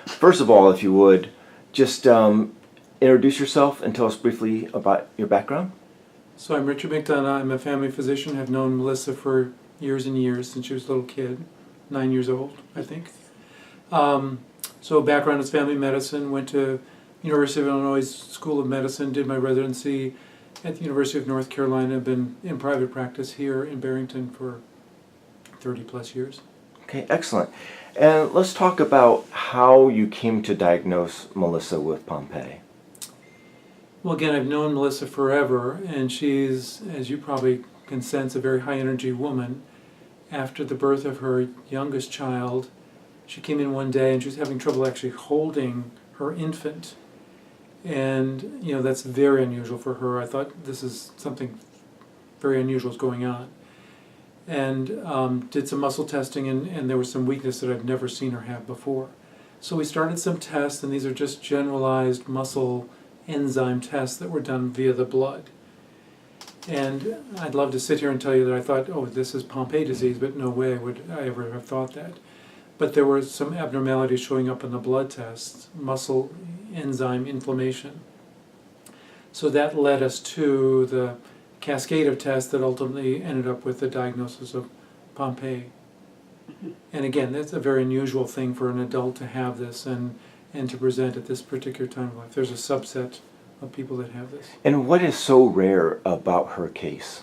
First of all, if you would, just introduce yourself and tell us briefly about your background. So I'm Richard McDonough. I'm a family physician. I've known Melissa for years and years since she was a little kid, 9 years old, I think. So background is family medicine. Went to University of Illinois School of Medicine. Did my residency at the University of North Carolina. I've been in private practice here in Barrington for 30 plus years. Okay, excellent. And let's talk about how you came to diagnose Melissa with Pompe. Well, again, I've known Melissa forever, and she's, as you probably can sense, a very high energy woman. After the birth of her youngest child, she came in one day and she was having trouble actually holding her infant. And, that's very unusual for her. I thought this is something very unusual is going on. And did some muscle testing, and there was some weakness that I've never seen her have before. So we started some tests, and these are just generalized muscle enzyme tests that were done via the blood. And I'd love to sit here and tell you that I thought, oh, this is Pompe disease, but no way would I ever have thought that. But there were some abnormalities showing up in the blood tests, muscle enzyme inflammation. So that led us to the cascade of tests that ultimately ended up with the diagnosis of Pompe. And again, that's a very unusual thing for an adult to have this and to present at this particular time of life. There's a subset of people that have this. And what is so rare about her case?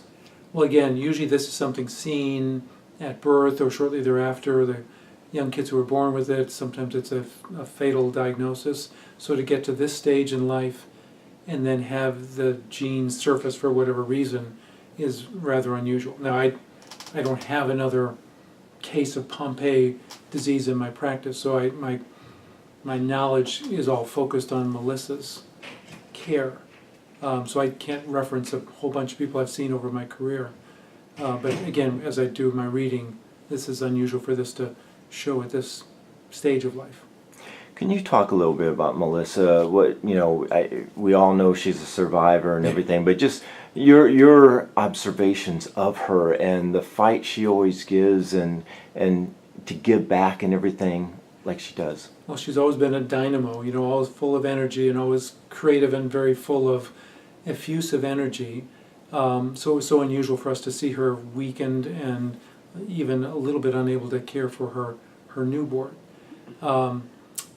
Well, again, usually this is something seen at birth or shortly thereafter. The young kids who are born with it, sometimes it's a fatal diagnosis. So to get to this stage in life and then have the genes surface for whatever reason is rather unusual. Now, I don't have another case of Pompe disease in my practice, so my knowledge is all focused on Melissa's care. So I can't reference a whole bunch of people I've seen over my career. But again, as I do my reading, this is unusual for this to show at this stage of life. Can you talk a little bit about Melissa? We all know she's a survivor and everything, but just your observations of her and the fight she always gives and to give back and everything like she does. Well, she's always been a dynamo, always full of energy and always creative and very full of effusive energy. So it was so unusual for us to see her weakened and even a little bit unable to care for her newborn.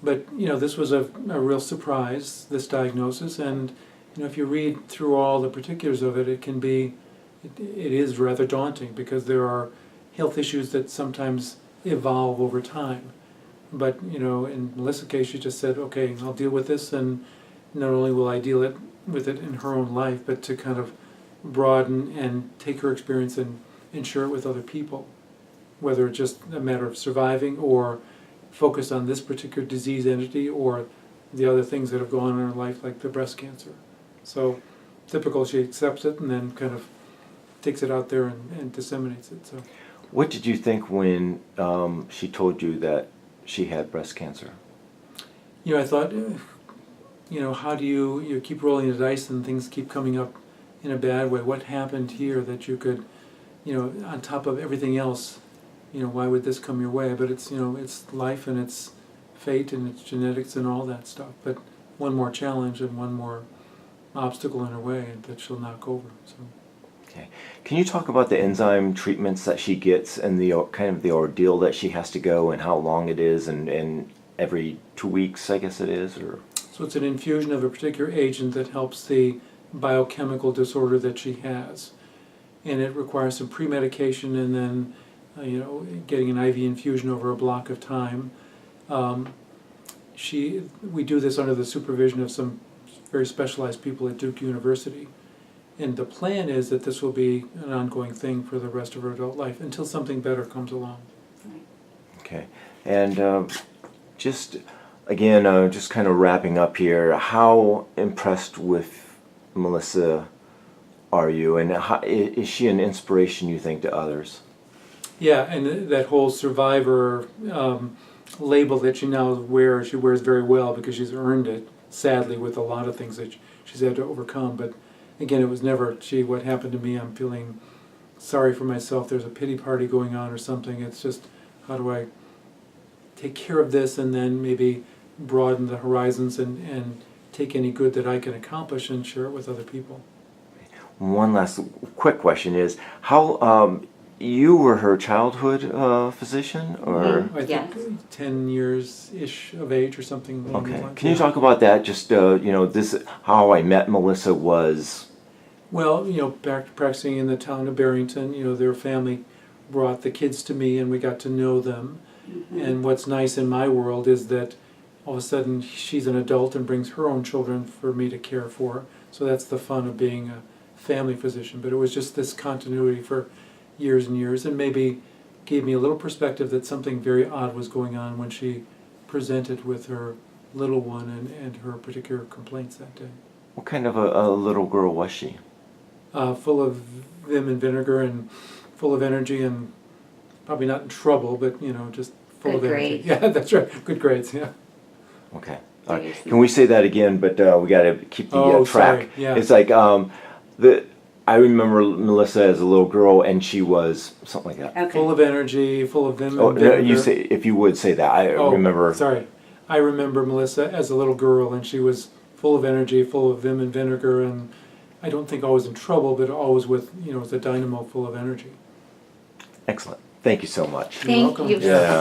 But this was a real surprise, this diagnosis, and if you read through all the particulars of it, it is rather daunting because there are health issues that sometimes evolve over time. But in Melissa's case, she just said, "Okay, I'll deal with this," and not only will I deal with it in her own life, but to kind of broaden and take her experience and share it with other people, whether it's just a matter of surviving or focus on this particular disease entity or the other things that have gone on in her life, like the breast cancer. So typical, she accepts it and then kind of takes it out there and disseminates it. So, what did you think when she told you that she had breast cancer? I thought, how do you keep rolling the dice and things keep coming up in a bad way? What happened here that you could, on top of everything else, why would this come your way? But it's, it's life and it's fate and it's genetics and all that stuff. But one more challenge and one more obstacle in her way that she'll knock over. So. Okay. Can you talk about the enzyme treatments that she gets and the kind of the ordeal that she has to go and how long it is and every 2 weeks, I guess it is? Or So it's an infusion of a particular agent that helps the biochemical disorder that she has. And it requires some pre-medication and then getting an IV infusion over a block of time. We do this under the supervision of some very specialized people at Duke University. And the plan is that this will be an ongoing thing for the rest of her adult life until something better comes along. Okay. And just kind of wrapping up here, how impressed with Melissa are you? And is she an inspiration, you think, to others? Yeah, and that whole survivor label that she now wears, she wears very well because she's earned it, sadly, with a lot of things that she's had to overcome. But again, it was never, gee, what happened to me? I'm feeling sorry for myself. There's a pity party going on or something. It's just, how do I take care of this and then maybe broaden the horizons and take any good that I can accomplish and share it with other people. One last quick question is, how you were her childhood physician, or? I think 10 years-ish of age or something along those Okay. lines. Can you talk about that? Just, this, how I met Melissa was... Well, back practicing in the town of Barrington, their family brought the kids to me and we got to know them. And what's nice in my world is that all of a sudden she's an adult and brings her own children for me to care for. So that's the fun of being a family physician. But it was just this continuity for years and years, and maybe gave me a little perspective that something very odd was going on when she presented with her little one and her particular complaints that day. What kind of a little girl was she? Full of vim and vinegar and full of energy and probably not in trouble, but just full of energy. grades. Yeah, that's right. Good grades, yeah. Okay. All right. Can we say that again? But we got to keep the track. Sorry. Yeah. It's like I remember Melissa as a little girl, and she was something like that. Okay. Full of energy, full of vim Oh, and no, vinegar. you say, if you would say that. I remember. Sorry. I remember Melissa as a little girl, and she was full of energy, full of vim and vinegar, and I don't think always in trouble, but always with, as a dynamo full of energy. Excellent. Thank you so much. Thank welcome. you. Yeah.